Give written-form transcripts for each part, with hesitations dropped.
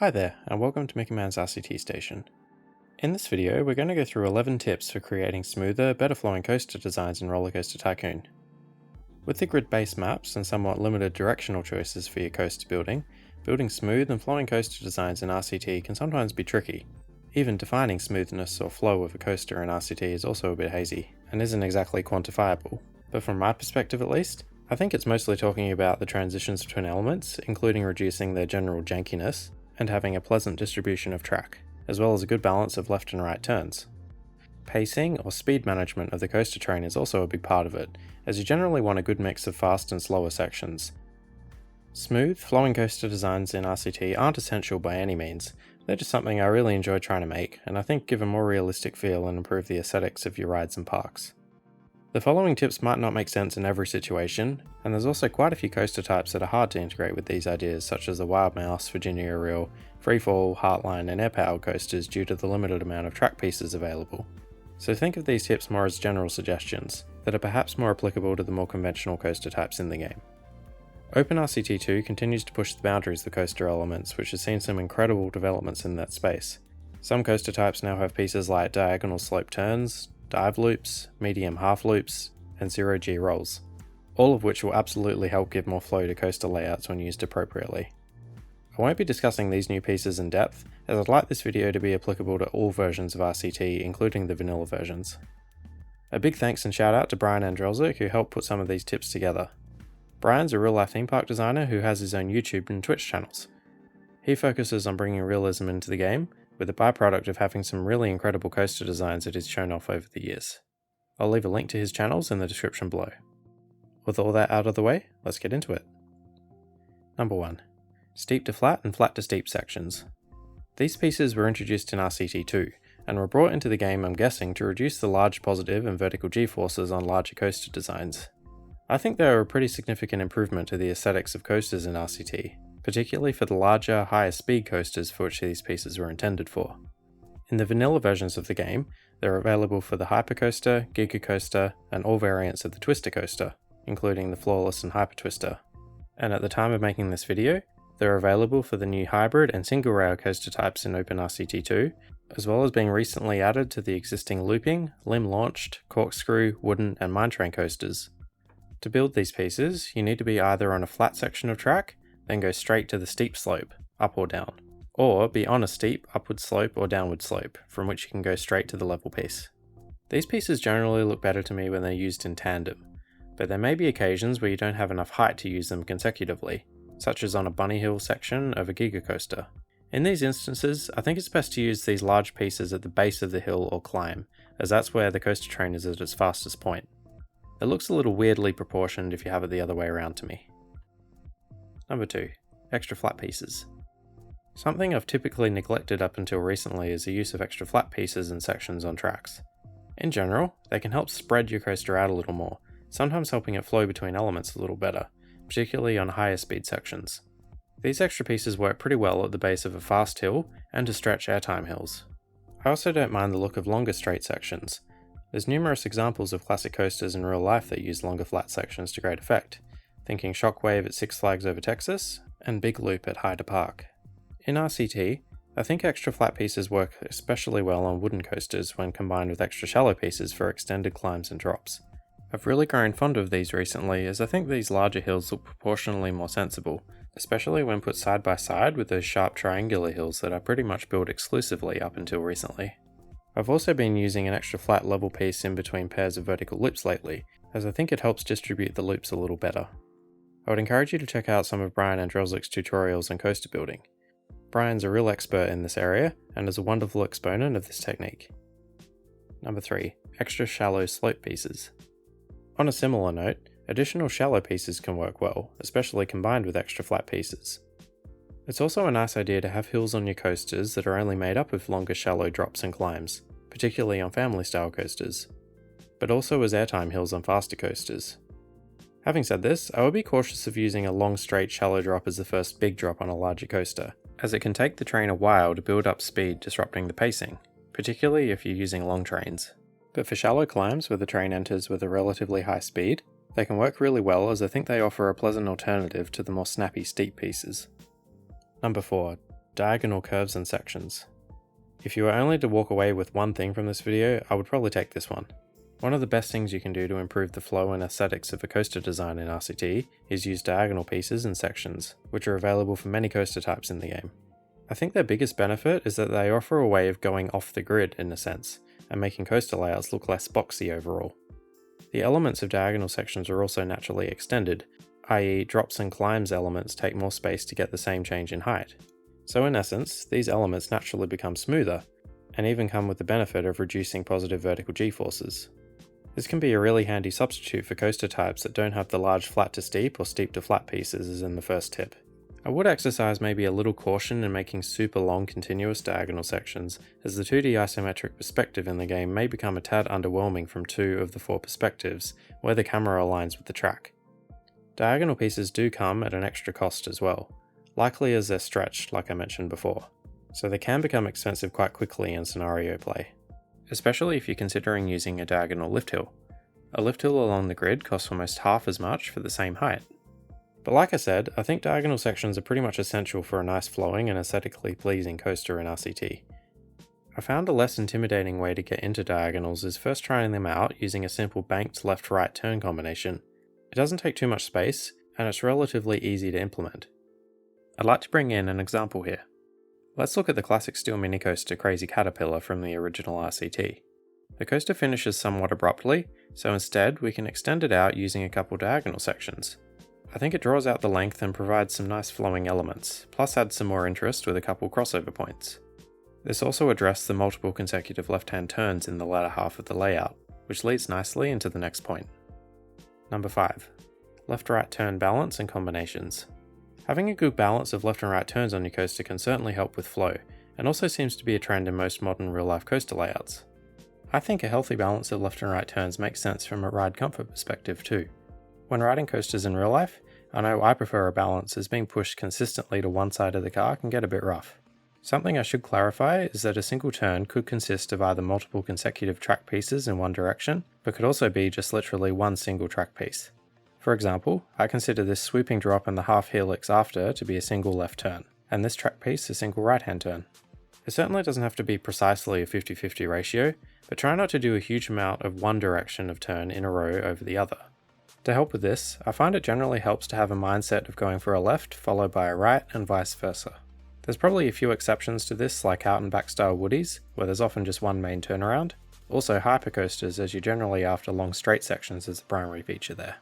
Hi there, and welcome to Mickey Man's RCT Station. In this video, we're going to go through 11 tips for creating smoother, better flowing coaster designs in RollerCoaster Tycoon. With the grid-based maps and somewhat limited directional choices for your coaster building smooth and flowing coaster designs in RCT can sometimes be tricky. Even defining smoothness or flow of a coaster in RCT is also a bit hazy, and isn't exactly quantifiable. But from my perspective at least, I think it's mostly talking about the transitions between elements, including reducing their general jankiness, and having a pleasant distribution of track, as well as a good balance of left and right turns. Pacing or speed management of the coaster train is also a big part of it, as you generally want a good mix of fast and slower sections. Smooth, flowing coaster designs in RCT aren't essential by any means, they're just something I really enjoy trying to make, and I think give a more realistic feel and improve the aesthetics of your rides and parks. The following tips might not make sense in every situation, and there's also quite a few coaster types that are hard to integrate with these ideas, such as the Wild Mouse, Virginia Aerial, Freefall, Heartline, and air-powered coasters due to the limited amount of track pieces available. So think of these tips more as general suggestions, that are perhaps more applicable to the more conventional coaster types in the game. OpenRCT2 continues to push the boundaries of the coaster elements, which has seen some incredible developments in that space. Some coaster types now have pieces like diagonal slope turns, dive loops, medium half loops, and zero-G rolls, all of which will absolutely help give more flow to coaster layouts when used appropriately. I won't be discussing these new pieces in depth, as I'd like this video to be applicable to all versions of RCT, including the vanilla versions. A big thanks and shout out to Brian Andrelczyk who helped put some of these tips together. Brian's a real-life theme park designer who has his own YouTube and Twitch channels. He focuses on bringing realism into the game, with the byproduct of having some really incredible coaster designs that he's shown off over the years. I'll leave a link to his channels in the description below. With all that out of the way, let's get into it. Number 1. Steep to flat and flat to steep sections. These pieces were introduced in RCT2, and were brought into the game, I'm guessing, to reduce the large positive and vertical G-forces on larger coaster designs. I think they are a pretty significant improvement to the aesthetics of coasters in RCT, particularly for the larger, higher speed coasters for which these pieces were intended for. In the vanilla versions of the game, they're available for the Hypercoaster, Giga Coaster, and all variants of the Twister Coaster, including the Flawless and Hyper Twister. And at the time of making this video, they're available for the new hybrid and single rail coaster types in OpenRCT2, as well as being recently added to the existing looping, limb-launched, corkscrew, wooden, and mine train coasters. To build these pieces, you need to be either on a flat section of track, then go straight to the steep slope, up or down, or be on a steep upward slope or downward slope, from which you can go straight to the level piece. These pieces generally look better to me when they're used in tandem, but there may be occasions where you don't have enough height to use them consecutively, such as on a bunny hill section of a Giga Coaster. In these instances, I think it's best to use these large pieces at the base of the hill or climb, as that's where the coaster train is at its fastest point. It looks a little weirdly proportioned if you have it the other way around to me. Number 2. Extra flat pieces. Something I've typically neglected up until recently is the use of extra flat pieces and sections on tracks. In general, they can help spread your coaster out a little more, sometimes helping it flow between elements a little better, particularly on higher speed sections. These extra pieces work pretty well at the base of a fast hill and to stretch airtime hills. I also don't mind the look of longer straight sections. There's numerous examples of classic coasters in real life that use longer flat sections to great effect, thinking Shockwave at Six Flags Over Texas, and Big Loop at Hyder Park. In RCT, I think extra flat pieces work especially well on wooden coasters when combined with extra shallow pieces for extended climbs and drops. I've really grown fond of these recently, as I think these larger hills look proportionally more sensible, especially when put side by side with those sharp triangular hills that I pretty much built exclusively up until recently. I've also been using an extra flat level piece in between pairs of vertical loops lately, as I think it helps distribute the loops a little better. I would encourage you to check out some of Brian Andrelczyk's tutorials on coaster building. Brian's a real expert in this area, and is a wonderful exponent of this technique. Number 3. Extra shallow slope pieces. On a similar note, additional shallow pieces can work well, especially combined with extra flat pieces. It's also a nice idea to have hills on your coasters that are only made up of longer shallow drops and climbs, particularly on family style coasters, but also as airtime hills on faster coasters. Having said this, I would be cautious of using a long straight shallow drop as the first big drop on a larger coaster, as it can take the train a while to build up speed, disrupting the pacing, particularly if you're using long trains. But for shallow climbs where the train enters with a relatively high speed, they can work really well, as I think they offer a pleasant alternative to the more snappy steep pieces. Number 4. diagonal curves and sections. If you were only to walk away with one thing from this video, I would probably take this one. One of the best things you can do to improve the flow and aesthetics of a coaster design in RCT is use diagonal pieces and sections, which are available for many coaster types in the game. I think their biggest benefit is that they offer a way of going off the grid in a sense, and making coaster layouts look less boxy overall. The elements of diagonal sections are also naturally extended, i.e. drops and climbs elements take more space to get the same change in height. So in essence, these elements naturally become smoother, and even come with the benefit of reducing positive vertical g-forces. This can be a really handy substitute for coaster types that don't have the large flat to steep or steep to flat pieces as in the first tip. I would exercise maybe a little caution in making super long continuous diagonal sections, as the 2D isometric perspective in the game may become a tad underwhelming from 2 of the 4 perspectives, where the camera aligns with the track. Diagonal pieces do come at an extra cost as well, likely as they're stretched like I mentioned before, so they can become expensive quite quickly in scenario play, especially if you're considering using a diagonal lift hill. A lift hill along the grid costs almost half as much for the same height. But like I said, I think diagonal sections are pretty much essential for a nice flowing and aesthetically pleasing coaster in RCT. I found a less intimidating way to get into diagonals is first trying them out using a simple banked left-right turn combination. It doesn't take too much space, and it's relatively easy to implement. I'd like to bring in an example here. Let's look at the classic steel mini coaster Crazy Caterpillar from the original RCT. The coaster finishes somewhat abruptly, so instead we can extend it out using a couple diagonal sections. I think it draws out the length and provides some nice flowing elements, plus adds some more interest with a couple crossover points. This also addressed the multiple consecutive left-hand turns in the latter half of the layout, which leads nicely into the next point. Number 5. Left-right turn balance and combinations. Having a good balance of left and right turns on your coaster can certainly help with flow, and also seems to be a trend in most modern real-life coaster layouts. I think a healthy balance of left and right turns makes sense from a ride comfort perspective too. When riding coasters in real life, I know I prefer a balance as being pushed consistently to one side of the car can get a bit rough. Something I should clarify is that a single turn could consist of either multiple consecutive track pieces in one direction, but could also be just literally one single track piece. For example, I consider this swooping drop and the half helix after to be a single left turn, and this track piece a single right hand turn. It certainly doesn't have to be precisely a 50-50 ratio, but try not to do a huge amount of one direction of turn in a row over the other. To help with this, I find it generally helps to have a mindset of going for a left followed by a right and vice versa. There's probably a few exceptions to this like out and back style woodies, where there's often just one main turnaround. Also hypercoasters, as you're generally after long straight sections as the primary feature there.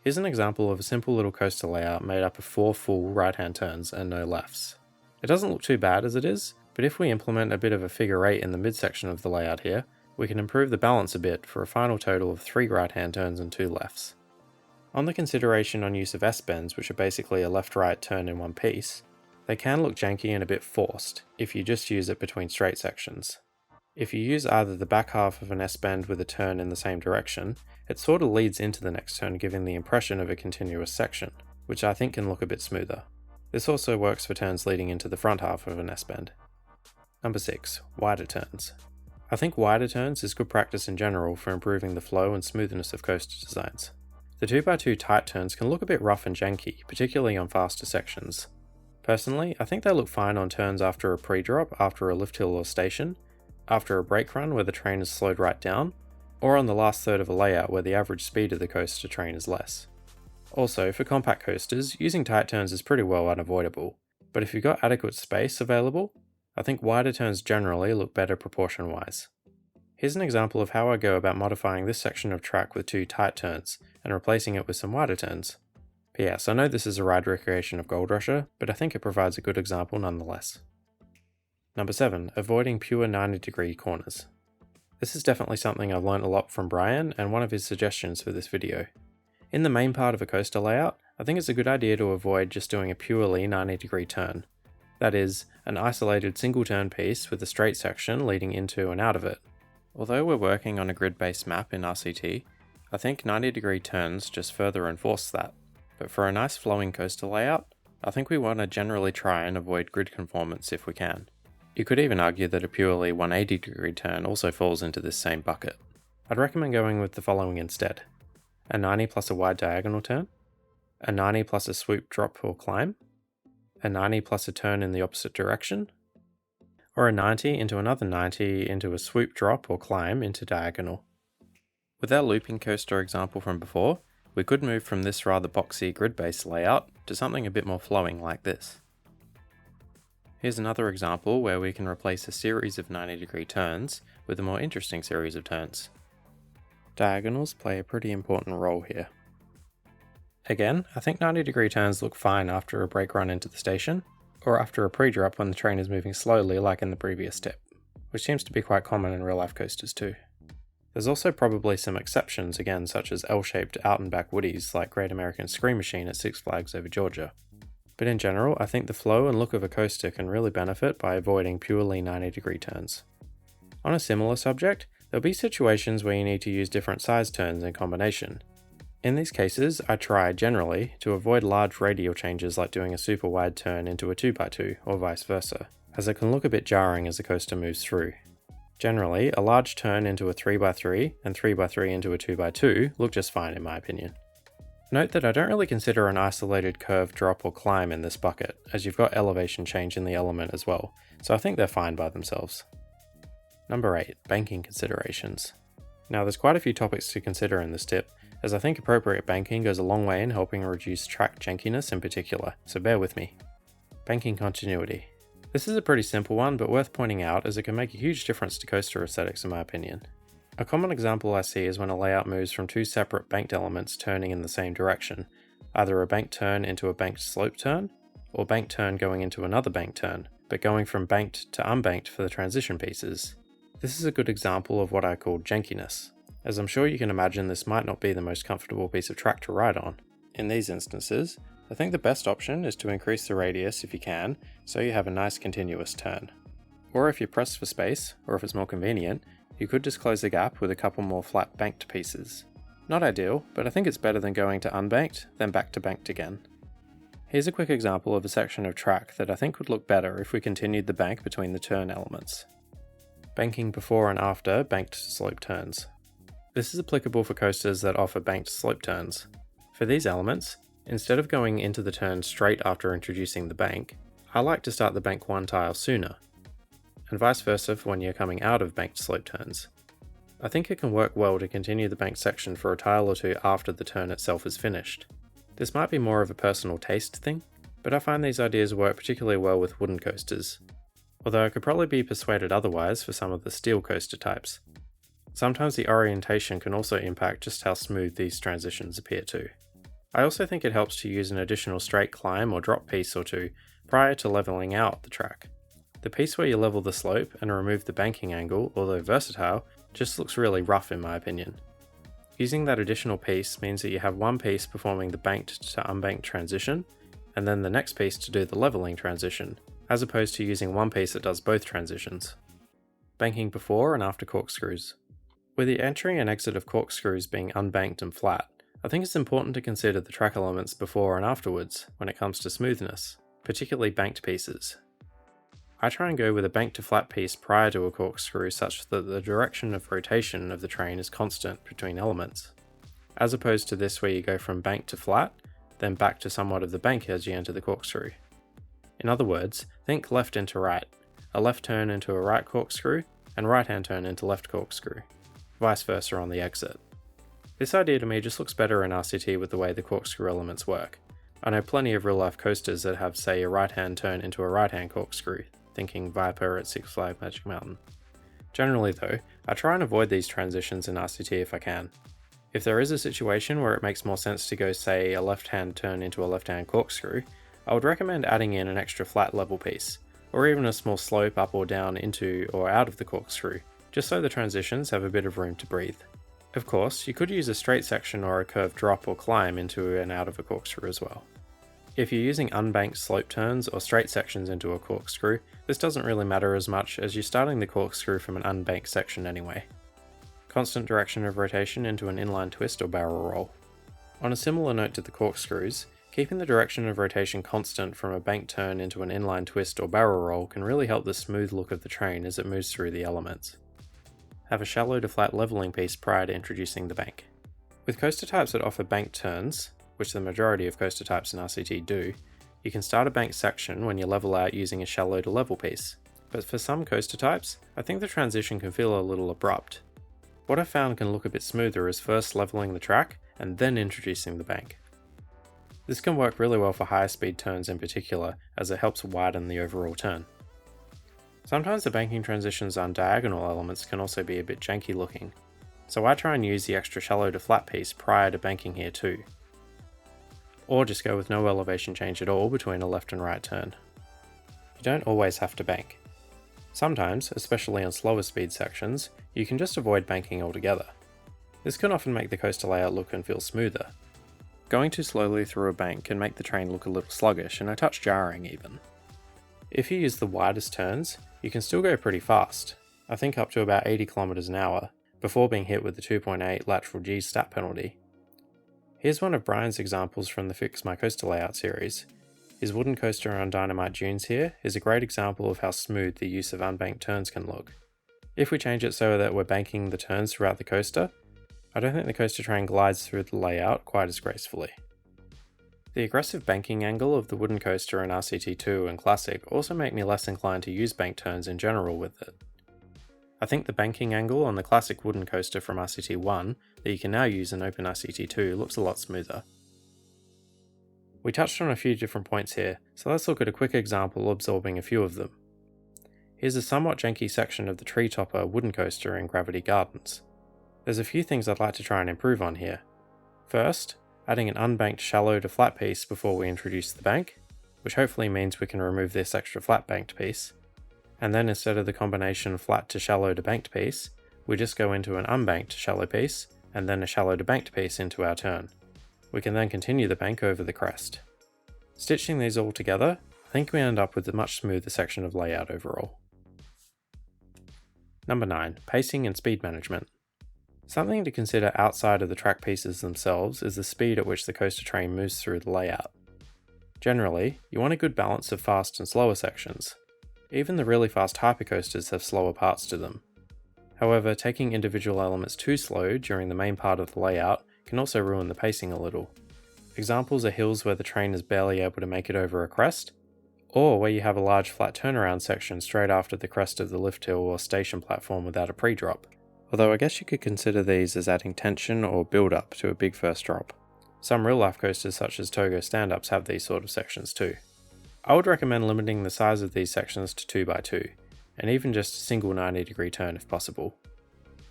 Here's an example of a simple little coaster layout made up of 4 full right hand turns and no lefts. It doesn't look too bad as it is, but if we implement a bit of a figure 8 in the midsection of the layout here, we can improve the balance a bit for a final total of 3 right hand turns and 2 lefts. On the consideration on use of S-bends, which are basically a left-right turn in one piece, they can look janky and a bit forced if you just use it between straight sections. If you use either the back half of an S-bend with a turn in the same direction, it sort of leads into the next turn, giving the impression of a continuous section, which I think can look a bit smoother. This also works for turns leading into the front half of an S-bend. Number 6. Wider turns. I think wider turns is good practice in general for improving the flow and smoothness of coaster designs. The 2x2 tight turns can look a bit rough and janky, particularly on faster sections. Personally, I think they look fine on turns after a pre-drop, after a lift hill or station, after a brake run where the train is slowed right down, or on the last third of a layout where the average speed of the coaster train is less. Also, for compact coasters, using tight turns is pretty well unavoidable, but if you've got adequate space available, I think wider turns generally look better proportion-wise. Here's an example of how I go about modifying this section of track with 2 tight turns, and replacing it with some wider turns. P.S. I know this is a ride recreation of Gold Rusher, but I think it provides a good example nonetheless. Number 7. Avoiding pure 90-degree corners. This is definitely something I've learned a lot from Brian, and one of his suggestions for this video. In the main part of a coaster layout, I think it's a good idea to avoid just doing a purely 90-degree turn. That is, an isolated single turn piece with a straight section leading into and out of it. Although we're working on a grid-based map in RCT, I think 90-degree turns just further enforce that. But for a nice flowing coaster layout, I think we want to generally try and avoid grid conformance if we can. You could even argue that a purely 180-degree turn also falls into this same bucket. I'd recommend going with the following instead. A 90 plus a wide diagonal turn, a 90 plus a swoop drop or climb, a 90 plus a turn in the opposite direction, or a 90 into another 90 into a swoop drop or climb into diagonal. With our looping coaster example from before, we could move from this rather boxy grid-based layout to something a bit more flowing like this. Here's another example where we can replace a series of 90-degree turns with a more interesting series of turns. Diagonals play a pretty important role here. Again, I think 90-degree turns look fine after a brake run into the station, or after a pre-drop when the train is moving slowly like in the previous tip, which seems to be quite common in real-life coasters too. There's also probably some exceptions again, such as L-shaped out and back woodies like Great American Scream Machine at Six Flags Over Georgia. But in general, I think the flow and look of a coaster can really benefit by avoiding purely 90-degree turns. On a similar subject, there'll be situations where you need to use different size turns in combination. In these cases, I try, generally, to avoid large radial changes like doing a super wide turn into a 2x2 or vice versa, as it can look a bit jarring as the coaster moves through. Generally, a large turn into a 3x3 and 3x3 into a 2x2 look just fine in my opinion. Note that I don't really consider an isolated curve drop or climb in this bucket, as you've got elevation change in the element as well, so I think they're fine by themselves. Number 8. Banking considerations. Now there's quite a few topics to consider in this tip, as I think appropriate banking goes a long way in helping reduce track jankiness in particular, so bear with me. Banking continuity. This is a pretty simple one, but worth pointing out as it can make a huge difference to coaster aesthetics in my opinion. A common example I see is when a layout moves from two separate banked elements turning in the same direction, either a banked turn into a banked slope turn, or banked turn going into another banked turn, but going from banked to unbanked for the transition pieces. This is a good example of what I call jankiness, as I'm sure you can imagine this might not be the most comfortable piece of track to ride on. In these instances, I think the best option is to increase the radius if you can, so you have a nice continuous turn. Or if you're pressed for space, or if it's more convenient, you could just close the gap with a couple more flat banked pieces. Not ideal, but I think it's better than going to unbanked, then back to banked again. Here's a quick example of a section of track that I think would look better if we continued the bank between the turn elements. Banking before and after banked slope turns. This is applicable for coasters that offer banked slope turns. For these elements, instead of going into the turn straight after introducing the bank, I like to start the bank one tile sooner, and vice versa for when you're coming out of banked slope turns. I think it can work well to continue the banked section for a tile or two after the turn itself is finished. This might be more of a personal taste thing, but I find these ideas work particularly well with wooden coasters, although I could probably be persuaded otherwise for some of the steel coaster types. Sometimes the orientation can also impact just how smooth these transitions appear too. I also think it helps to use an additional straight climb or drop piece or two prior to leveling out the track. The piece where you level the slope and remove the banking angle, although versatile, just looks really rough in my opinion. Using that additional piece means that you have one piece performing the banked to unbanked transition, and then the next piece to do the leveling transition, as opposed to using one piece that does both transitions. Banking before and after corkscrews. With the entry and exit of corkscrews being unbanked and flat, I think it's important to consider the track elements before and afterwards when it comes to smoothness, particularly banked pieces. I try and go with a banked to flat piece prior to a corkscrew such that the direction of rotation of the train is constant between elements, as opposed to this where you go from banked to flat, then back to somewhat of the bank as you enter the corkscrew. In other words, think left into right, a left turn into a right corkscrew, and right hand turn into left corkscrew, vice versa on the exit. This idea to me just looks better in RCT with the way the corkscrew elements work. I know plenty of real life coasters that have, say, a right hand turn into a right hand corkscrew, thinking Viper at Six Flags Magic Mountain. Generally though, I try and avoid these transitions in RCT if I can. If there is a situation where it makes more sense to go, say, a left hand turn into a left hand corkscrew, I would recommend adding in an extra flat level piece, or even a small slope up or down into or out of the corkscrew, just so the transitions have a bit of room to breathe. Of course, you could use a straight section or a curved drop or climb into and out of a corkscrew as well. If you're using unbanked slope turns or straight sections into a corkscrew, this doesn't really matter as much as you're starting the corkscrew from an unbanked section anyway. Constant direction of rotation into an inline twist or barrel roll. On a similar note to the corkscrews, keeping the direction of rotation constant from a banked turn into an inline twist or barrel roll can really help the smooth look of the train as it moves through the elements. Have a shallow to flat leveling piece prior to introducing the bank. With coaster types that offer banked turns, which the majority of coaster types in RCT do, You can start a banked section when you level out using a shallow to level piece, but for some coaster types, I think the transition can feel a little abrupt. What I found can look a bit smoother is first leveling the track and then introducing the bank. This can work really well for higher speed turns in particular, as it helps widen the overall turn. Sometimes the banking transitions on diagonal elements can also be a bit janky looking, so I try and use the extra shallow to flat piece prior to banking here too. Or just go with no elevation change at all between a left and right turn. You don't always have to bank. Sometimes, especially on slower speed sections, you can just avoid banking altogether. This can often make the coaster layout look and feel smoother. Going too slowly through a bank can make the train look a little sluggish and a touch jarring even. If you use the widest turns, you can still go pretty fast, I think up to about 80 km an hour, before being hit with the 2.8 lateral G stat penalty. Here's one of Brian's examples from the Fix My Coaster Layout series. His wooden coaster on Dynamite Dunes here is a great example of how smooth the use of unbanked turns can look. If we change it so that we're banking the turns throughout the coaster, I don't think the coaster train glides through the layout quite as gracefully. The aggressive banking angle of the wooden coaster in RCT2 and Classic also make me less inclined to use banked turns in general with it. I think the banking angle on the classic wooden coaster from RCT1 that you can now use in Open RCT2 looks a lot smoother. We touched on a few different points here, so let's look at a quick example absorbing a few of them. Here's a somewhat janky section of the Tree Topper wooden coaster in Gravity Gardens. There's a few things I'd like to try and improve on here. First, adding an unbanked shallow to flat piece before we introduce the bank, which hopefully means we can remove this extra flat banked piece. And then instead of the combination flat to shallow to banked piece, we just go into an unbanked shallow piece, and then a shallow to banked piece into our turn. We can then continue the bank over the crest. Stitching these all together, I think we end up with a much smoother section of layout overall. Number 9. Pacing and speed management. Something to consider outside of the track pieces themselves is the speed at which the coaster train moves through the layout. Generally, you want a good balance of fast and slower sections. Even the really fast hypercoasters have slower parts to them. However, taking individual elements too slow during the main part of the layout can also ruin the pacing a little. Examples are hills where the train is barely able to make it over a crest, or where you have a large flat turnaround section straight after the crest of the lift hill or station platform without a pre-drop. Although I guess you could consider these as adding tension or build-up to a big first drop. Some real-life coasters such as Togo stand-ups have these sort of sections too. I would recommend limiting the size of these sections to 2x2, and even just a single 90-degree turn if possible.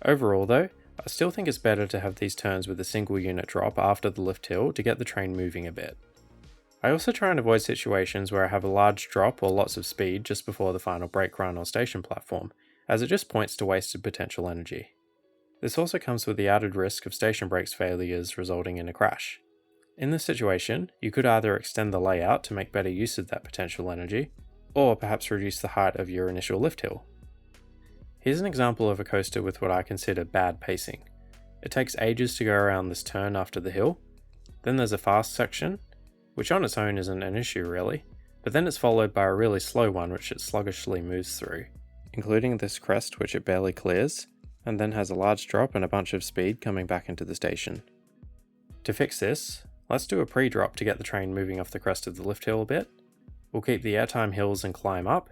Overall though, I still think it's better to have these turns with a single unit drop after the lift hill to get the train moving a bit. I also try and avoid situations where I have a large drop or lots of speed just before the final brake run or station platform, as it just points to wasted potential energy. This also comes with the added risk of station brakes failures resulting in a crash. In this situation, you could either extend the layout to make better use of that potential energy, or perhaps reduce the height of your initial lift hill. Here's an example of a coaster with what I consider bad pacing. It takes ages to go around this turn after the hill, then there's a fast section, which on its own isn't an issue really, but then it's followed by a really slow one which it sluggishly moves through, including this crest which it barely clears, and then has a large drop and a bunch of speed coming back into the station. To fix this, let's do a pre-drop to get the train moving off the crest of the lift hill a bit. We'll keep the airtime hills and climb up,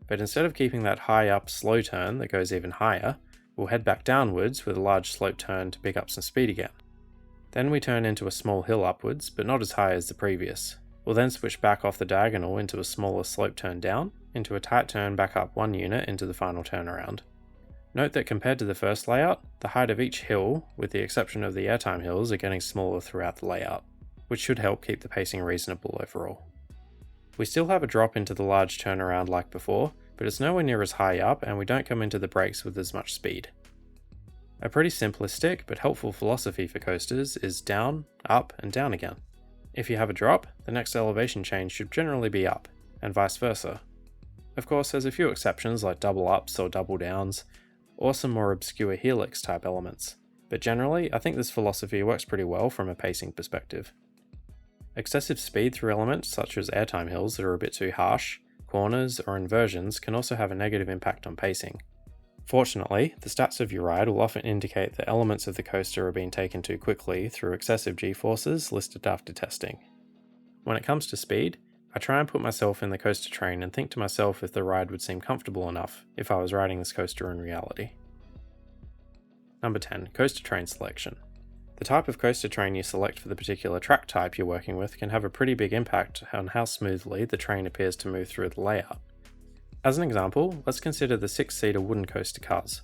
but instead of keeping that high up slow turn that goes even higher, we'll head back downwards with a large slope turn to pick up some speed again. Then we turn into a small hill upwards, but not as high as the previous. We'll then switch back off the diagonal into a smaller slope turn down, into a tight turn back up 1 unit into the final turnaround. Note that compared to the first layout, the height of each hill, with the exception of the airtime hills, are getting smaller throughout the layout, which should help keep the pacing reasonable overall. We still have a drop into the large turnaround like before, but it's nowhere near as high up and we don't come into the brakes with as much speed. A pretty simplistic but helpful philosophy for coasters is down, up, and down again. If you have a drop, the next elevation change should generally be up, and vice versa. Of course, there's a few exceptions like double ups or double downs, or some more obscure helix type elements, but generally I think this philosophy works pretty well from a pacing perspective. Excessive speed through elements such as airtime hills that are a bit too harsh, corners, or inversions can also have a negative impact on pacing. Fortunately, the stats of your ride will often indicate that elements of the coaster are being taken too quickly through excessive g-forces listed after testing. When it comes to speed, I try and put myself in the coaster train and think to myself if the ride would seem comfortable enough if I was riding this coaster in reality. Number 10. Coaster train selection. The type of coaster train you select for the particular track type you're working with can have a pretty big impact on how smoothly the train appears to move through the layout. As an example, let's consider the 6-seater wooden coaster cars.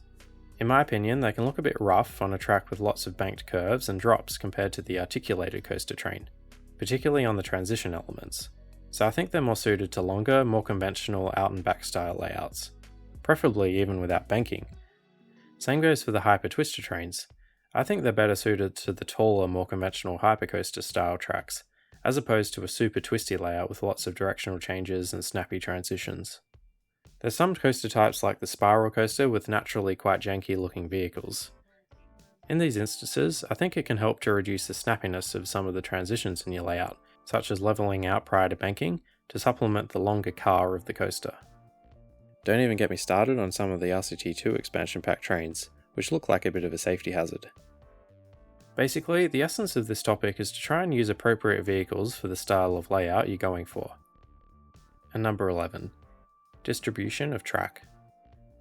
In my opinion, they can look a bit rough on a track with lots of banked curves and drops compared to the articulated coaster train, particularly on the transition elements. So I think they're more suited to longer, more conventional out and back style layouts, preferably even without banking. Same goes for the hyper twister trains. I think they're better suited to the taller, more conventional hypercoaster style tracks, as opposed to a super twisty layout with lots of directional changes and snappy transitions. There's some coaster types like the spiral coaster with naturally quite janky looking vehicles. In these instances, I think it can help to reduce the snappiness of some of the transitions in your layout, such as leveling out prior to banking to supplement the longer car of the coaster. Don't even get me started on some of the RCT2 expansion pack trains, which look like a bit of a safety hazard. Basically, the essence of this topic is to try and use appropriate vehicles for the style of layout you're going for. And number 11. Distribution of track.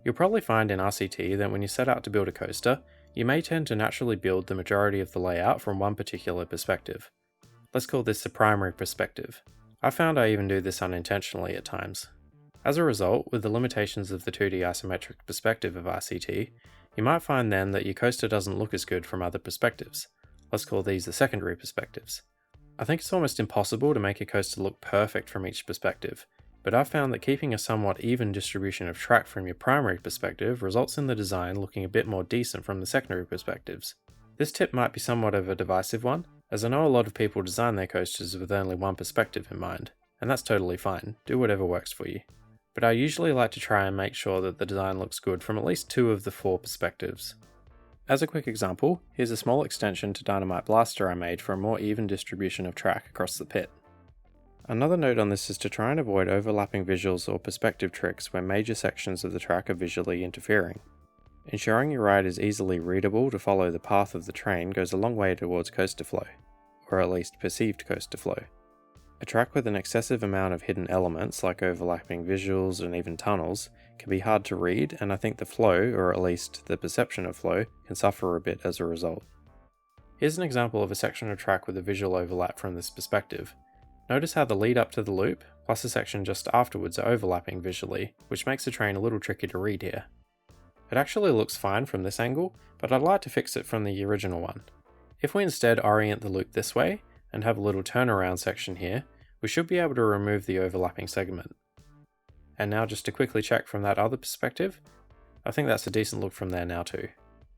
You'll probably find in RCT that when you set out to build a coaster, you may tend to naturally build the majority of the layout from one particular perspective. Let's call this the primary perspective. I found I even do this unintentionally at times. As a result, with the limitations of the 2D isometric perspective of RCT, you might find then that your coaster doesn't look as good from other perspectives. Let's call these the secondary perspectives. I think it's almost impossible to make a coaster look perfect from each perspective, but I've found that keeping a somewhat even distribution of track from your primary perspective results in the design looking a bit more decent from the secondary perspectives. This tip might be somewhat of a divisive one, as I know a lot of people design their coasters with only one perspective in mind, and that's totally fine, do whatever works for you. But I usually like to try and make sure that the design looks good from at least 2 of the 4 perspectives. As a quick example, here's a small extension to Dynamite Blaster I made for a more even distribution of track across the pit. Another note on this is to try and avoid overlapping visuals or perspective tricks where major sections of the track are visually interfering. Ensuring your ride is easily readable to follow the path of the train goes a long way towards coaster flow, or at least perceived coaster flow. A track with an excessive amount of hidden elements like overlapping visuals and even tunnels can be hard to read, and I think the flow, or at least the perception of flow, can suffer a bit as a result. Here's an example of a section of track with a visual overlap from this perspective. Notice how the lead up to the loop, plus the section just afterwards are overlapping visually, which makes the train a little tricky to read here. It actually looks fine from this angle, but I'd like to fix it from the original one. If we instead orient the loop this way, and have a little turnaround section here, we should be able to remove the overlapping segment. And now just to quickly check from that other perspective, I think that's a decent look from there now too.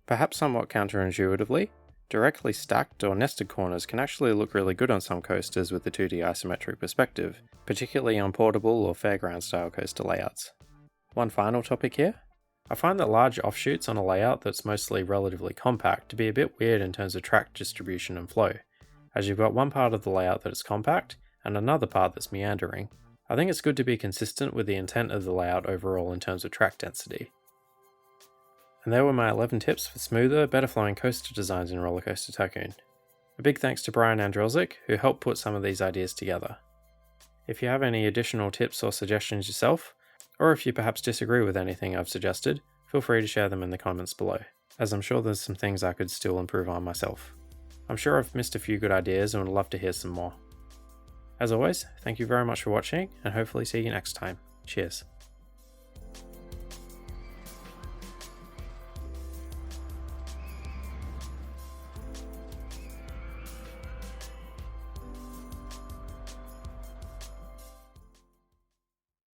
Perhaps somewhat counterintuitively, directly stacked or nested corners can actually look really good on some coasters with the 2D isometric perspective, particularly on portable or fairground style coaster layouts. One final topic here. I find that large offshoots on a layout that's mostly relatively compact to be a bit weird in terms of track distribution and flow, as you've got one part of the layout that is compact and another part that's meandering. I think it's good to be consistent with the intent of the layout overall in terms of track density. And there were my 11 tips for smoother, better flowing coaster designs in RollerCoaster Tycoon. A big thanks to Brian Andrelczyk, who helped put some of these ideas together. If you have any additional tips or suggestions yourself, or if you perhaps disagree with anything I've suggested, feel free to share them in the comments below, as I'm sure there's some things I could still improve on myself. I'm sure I've missed a few good ideas and would love to hear some more. As always, thank you very much for watching, and hopefully see you next time. Cheers.